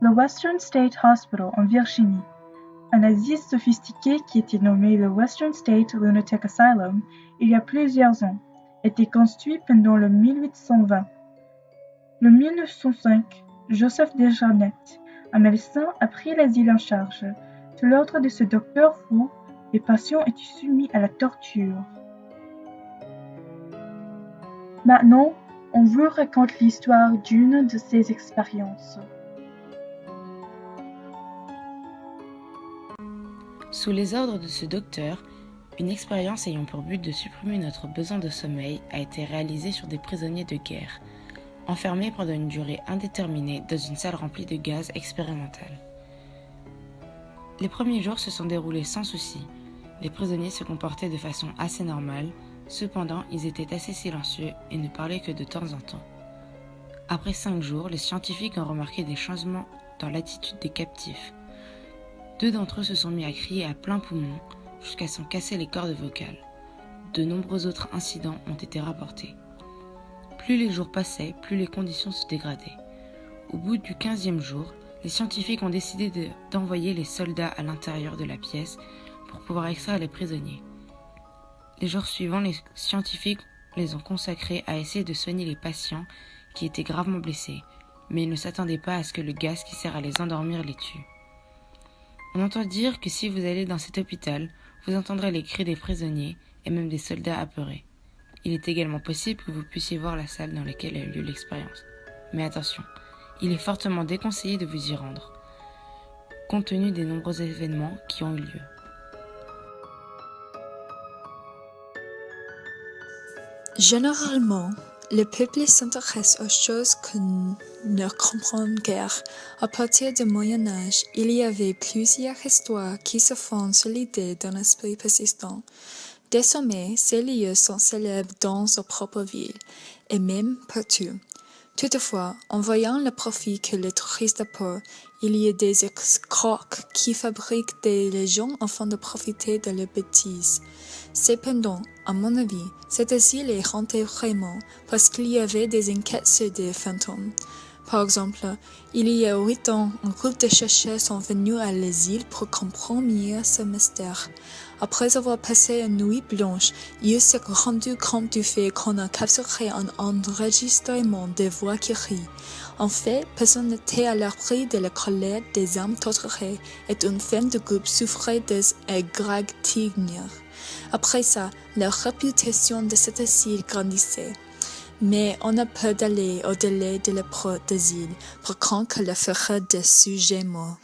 le Western State Hospital en Virginie. Un asile sophistiqué qui était nommé le Western State Lunatic Asylum il y a plusieurs ans, était construit pendant le 1820. Le 1905, Joseph Desjarnais, un médecin, a pris l'asile en charge. Sous l'ordre de ce docteur fou, les patients étaient soumis à la torture. Maintenant, on vous raconte l'histoire d'une de ces expériences. Sous les ordres de ce docteur, une expérience ayant pour but de supprimer notre besoin de sommeil a été réalisée sur des prisonniers de guerre, enfermés pendant une durée indéterminée dans une salle remplie de gaz expérimental. Les premiers jours se sont déroulés sans souci. Les prisonniers se comportaient de façon assez normale, cependant ils étaient assez silencieux et ne parlaient que de temps en temps. Après 5 jours, les scientifiques ont remarqué des changements dans l'attitude des captifs. 2 d'entre eux se sont mis à crier à plein poumon jusqu'à s'en casser les cordes vocales. De nombreux autres incidents ont été rapportés. Plus les jours passaient, plus les conditions se dégradaient. Au bout du 15e jour, les scientifiques ont décidé d'envoyer les soldats à l'intérieur de la pièce pour pouvoir extraire les prisonniers. Les jours suivants, les scientifiques les ont consacrés à essayer de soigner les patients qui étaient gravement blessés, mais ils ne s'attendaient pas à ce que le gaz qui sert à les endormir les tue. On entend dire que si vous allez dans cet hôpital, vous entendrez les cris des prisonniers et même des soldats apeurés. Il est également possible que vous puissiez voir la salle dans laquelle a eu lieu l'expérience. Mais attention, il est fortement déconseillé de vous y rendre, compte tenu des nombreux événements qui ont eu lieu. Généralement, le peuple s'intéresse aux choses qu'on ne comprend guère. À partir du Moyen Âge, il y avait plusieurs histoires qui se fondent sur l'idée d'un esprit persistant. Désormais, ces lieux sont célèbres dans sa propre ville, et même partout. Toutefois, en voyant le profit que les touristes apportent, il y a des escrocs qui fabriquent des légendes afin de profiter de leurs bêtises. Cependant, à mon avis, cet asile est hanté vraiment parce qu'il y avait des enquêtes sur des fantômes. Par exemple, il y a 8 ans, un groupe de chercheurs sont venus à l'asile pour comprendre mieux ce mystère. Après avoir passé une nuit blanche, ils se sont rendus compte du fait qu'on a capturé un enregistrement des voix qui rient. En fait, personne n'était à l'abri de la colère des âmes torturées et une femme du groupe souffrait des égratignures. Après ça, la réputation de cet asile grandissait. Mais on a peur d'aller au-delà de la porte d'asile pour craindre que le ferait des sujets morts.